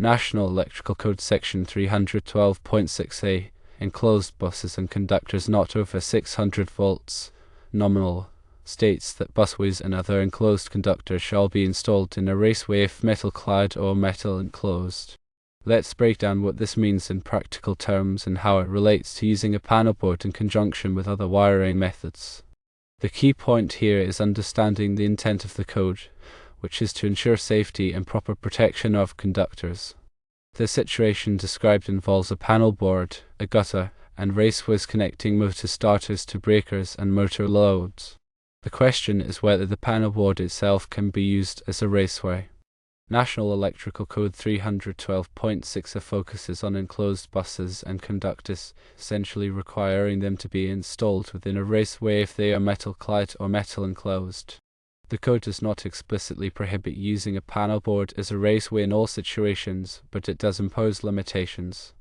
National Electrical Code Section 312.6a, enclosed buses and conductors not over 600 volts, nominal, states that busways and other enclosed conductors shall be installed in a raceway if metal-clad or metal-enclosed. Let's break down what this means in practical terms and how it relates to using a panel board in conjunction with other wiring methods. The key point here is understanding the intent of the code, which is to ensure safety and proper protection of conductors. The situation described involves a panel board, a gutter, and raceways connecting motor starters to breakers and motor loads. The question is whether the panel board itself can be used as a raceway. National Electrical Code 312.6 focuses on enclosed buses and conductors, essentially requiring them to be installed within a raceway if they are metal-clad or metal-enclosed. The code does not explicitly prohibit using a panel board as a raceway in all situations, but it does impose limitations.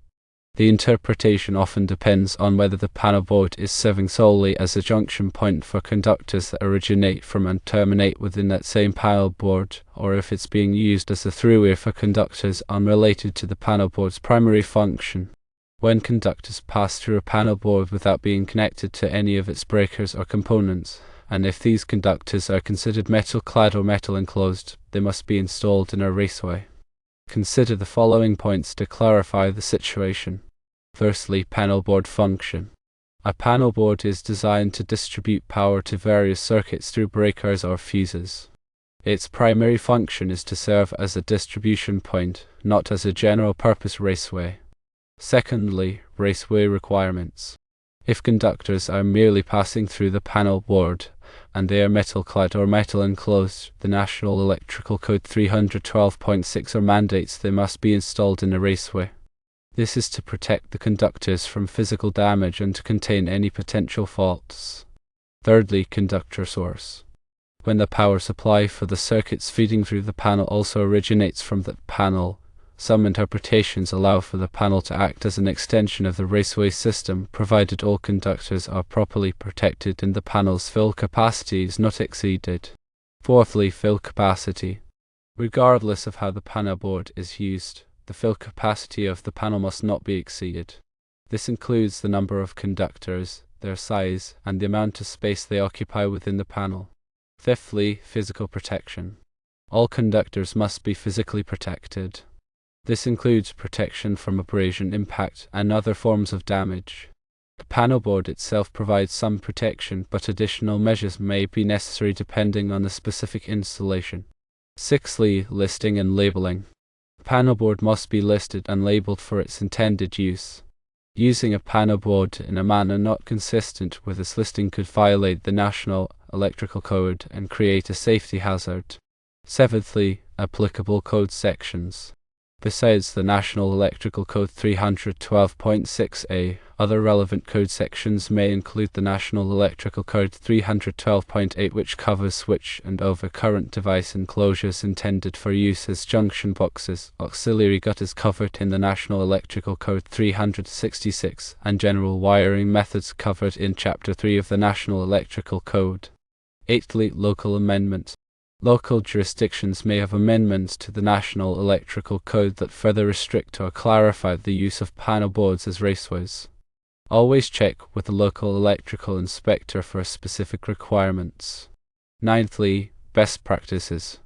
The interpretation often depends on whether the panel board is serving solely as a junction point for conductors that originate from and terminate within that same panel board, or if it's being used as a throughway for conductors unrelated to the panel board's primary function. When conductors pass through a panel board without being connected to any of its breakers or components, and if these conductors are considered metal-clad or metal-enclosed, they must be installed in a raceway. Consider the following points to clarify the situation. Firstly, panel board function. A panel board is designed to distribute power to various circuits through breakers or fuses. Its primary function is to serve as a distribution point, not as a general-purpose raceway. Secondly, raceway requirements. If conductors are merely passing through the panel board, and they are metal-clad or metal-enclosed, the National Electrical Code 312.6 mandates they must be installed in a raceway. This is to protect the conductors from physical damage and to contain any potential faults. Thirdly, conductor source. When the power supply for the circuits feeding through the panel also originates from the panel, some interpretations allow for the panel to act as an extension of the raceway system, provided all conductors are properly protected and the panel's fill capacity is not exceeded. Fourthly, fill capacity. Regardless of how the panel board is used, the fill capacity of the panel must not be exceeded. This includes the number of conductors, their size, and the amount of space they occupy within the panel. Fifthly, physical protection. All conductors must be physically protected. This includes protection from abrasion, impact, and other forms of damage. The panel board itself provides some protection, but additional measures may be necessary depending on the specific installation. Sixthly, listing and labeling. The panel board must be listed and labeled for its intended use. Using a panel board in a manner not consistent with its listing could violate the National Electrical Code and create a safety hazard. Seventhly, applicable code sections. Besides the National Electrical Code 312.6a, other relevant code sections may include the National Electrical Code 312.8, which covers switch and overcurrent device enclosures intended for use as junction boxes, auxiliary gutters covered in the National Electrical Code 366, and general wiring methods covered in Chapter 3 of the National Electrical Code. Eighthly, local amendment. Local jurisdictions may have amendments to the National Electrical Code that further restrict or clarify the use of panel boards as raceways. Always check with the local electrical inspector for specific requirements. Ninthly, best practices.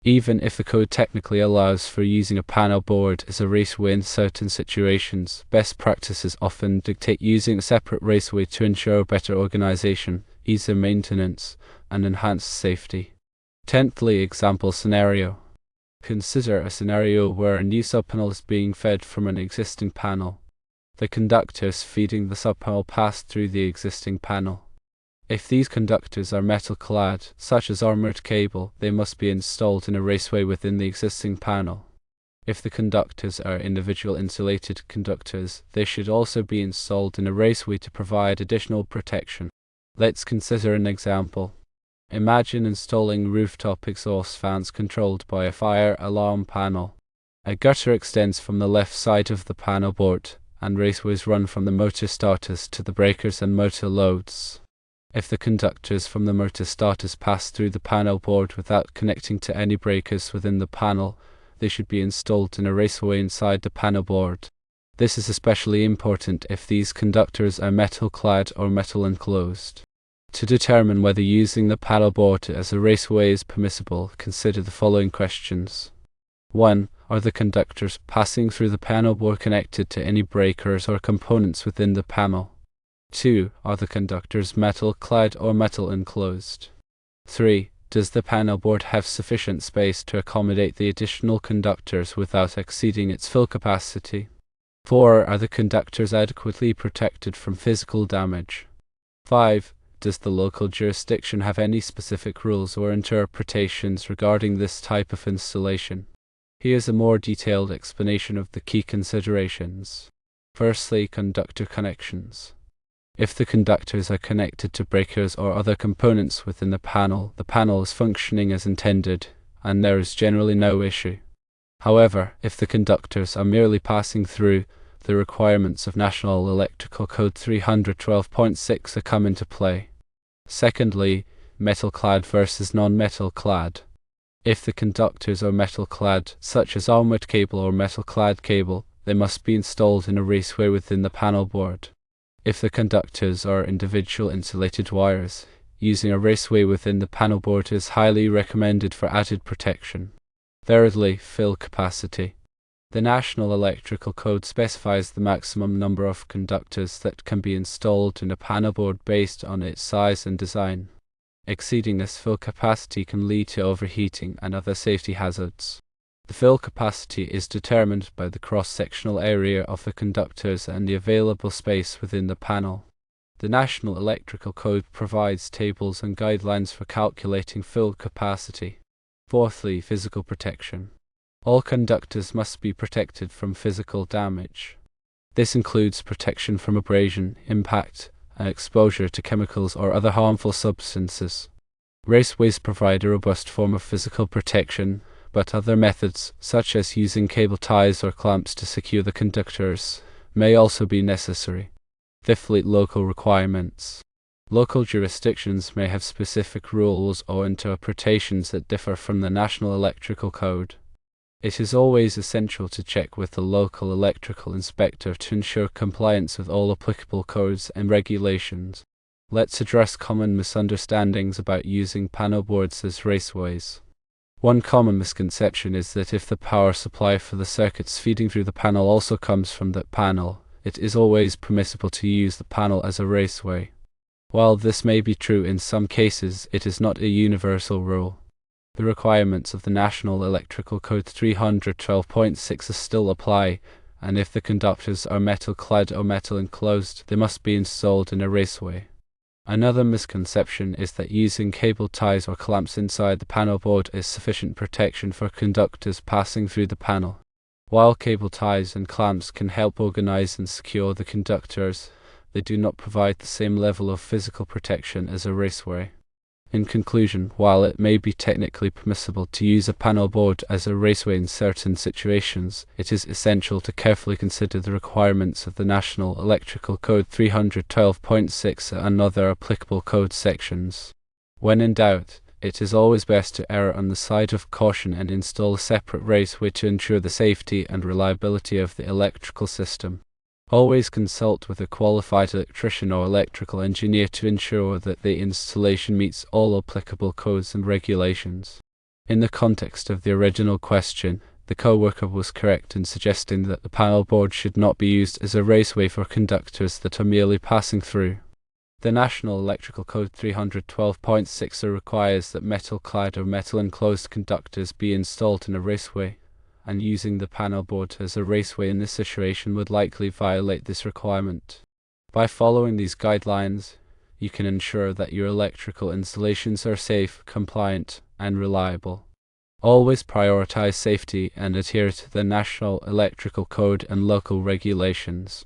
Even if the code technically allows for using a panel board as a raceway in certain situations, best practices often dictate using a separate raceway to ensure better organization, easier maintenance, and enhanced safety. Tenthly, example scenario. Consider a scenario where a new subpanel is being fed from an existing panel. The conductors feeding the subpanel pass through the existing panel. If these conductors are metal-clad, such as armored cable, they must be installed in a raceway within the existing panel. If the conductors are individual insulated conductors, they should also be installed in a raceway to provide additional protection. Let's consider an example. Imagine installing rooftop exhaust fans controlled by a fire alarm panel. A gutter extends from the left side of the panel board, and raceways run from the motor starters to the breakers and motor loads. If the conductors from the motor starters pass through the panel board without connecting to any breakers within the panel, they should be installed in a raceway inside the panel board. This is especially important if these conductors are metal-clad or metal-enclosed. To determine whether using the panel board as a raceway is permissible, consider the following questions. 1. Are the conductors passing through the panel board connected to any breakers or components within the panel? 2. Are the conductors metal-clad or metal-enclosed? 3. Does the panel board have sufficient space to accommodate the additional conductors without exceeding its full capacity? 4. Are the conductors adequately protected from physical damage? 5. Does the local jurisdiction have any specific rules or interpretations regarding this type of installation? Here's a more detailed explanation of the key considerations. Firstly, conductor connections. If the conductors are connected to breakers or other components within the panel is functioning as intended, and there is generally no issue. However, if the conductors are merely passing through, the requirements of National Electrical Code 312.6 come into play. Secondly, metal-clad versus non-metal-clad. If the conductors are metal-clad, such as armored cable or metal-clad cable, they must be installed in a raceway within the panel board. If the conductors are individual insulated wires, using a raceway within the panel board is highly recommended for added protection. Thirdly, fill capacity. The National Electrical Code specifies the maximum number of conductors that can be installed in a panel board based on its size and design. Exceeding this fill capacity can lead to overheating and other safety hazards. The fill capacity is determined by the cross-sectional area of the conductors and the available space within the panel. The National Electrical Code provides tables and guidelines for calculating fill capacity. Fourthly, physical protection. All conductors must be protected from physical damage. This includes protection from abrasion, impact, and exposure to chemicals or other harmful substances. Raceways provide a robust form of physical protection, but other methods, such as using cable ties or clamps to secure the conductors, may also be necessary. Fifthly, local requirements. Local jurisdictions may have specific rules or interpretations that differ from the National Electrical Code. It is always essential to check with the local electrical inspector to ensure compliance with all applicable codes and regulations. Let's address common misunderstandings about using panel boards as raceways. One common misconception is that if the power supply for the circuits feeding through the panel also comes from that panel, it is always permissible to use the panel as a raceway. While this may be true in some cases, it is not a universal rule. The requirements of the National Electrical Code 312.6 still apply, and if the conductors are metal-clad or metal-enclosed, they must be installed in a raceway. Another misconception is that using cable ties or clamps inside the panel board is sufficient protection for conductors passing through the panel. While cable ties and clamps can help organize and secure the conductors, they do not provide the same level of physical protection as a raceway. In conclusion, while it may be technically permissible to use a panel board as a raceway in certain situations, it is essential to carefully consider the requirements of the National Electrical Code 312.6 and other applicable code sections. When in doubt, it is always best to err on the side of caution and install a separate raceway to ensure the safety and reliability of the electrical system. Always consult with a qualified electrician or electrical engineer to ensure that the installation meets all applicable codes and regulations. In the context of the original question, the co-worker was correct in suggesting that the panel board should not be used as a raceway for conductors that are merely passing through. The National Electrical Code 312.6 requires that metal-clad or metal-enclosed conductors be installed in a raceway, and using the panel board as a raceway in this situation would likely violate this requirement. By following these guidelines, you can ensure that your electrical installations are safe, compliant, and reliable. Always prioritize safety and adhere to the National Electrical Code and local regulations.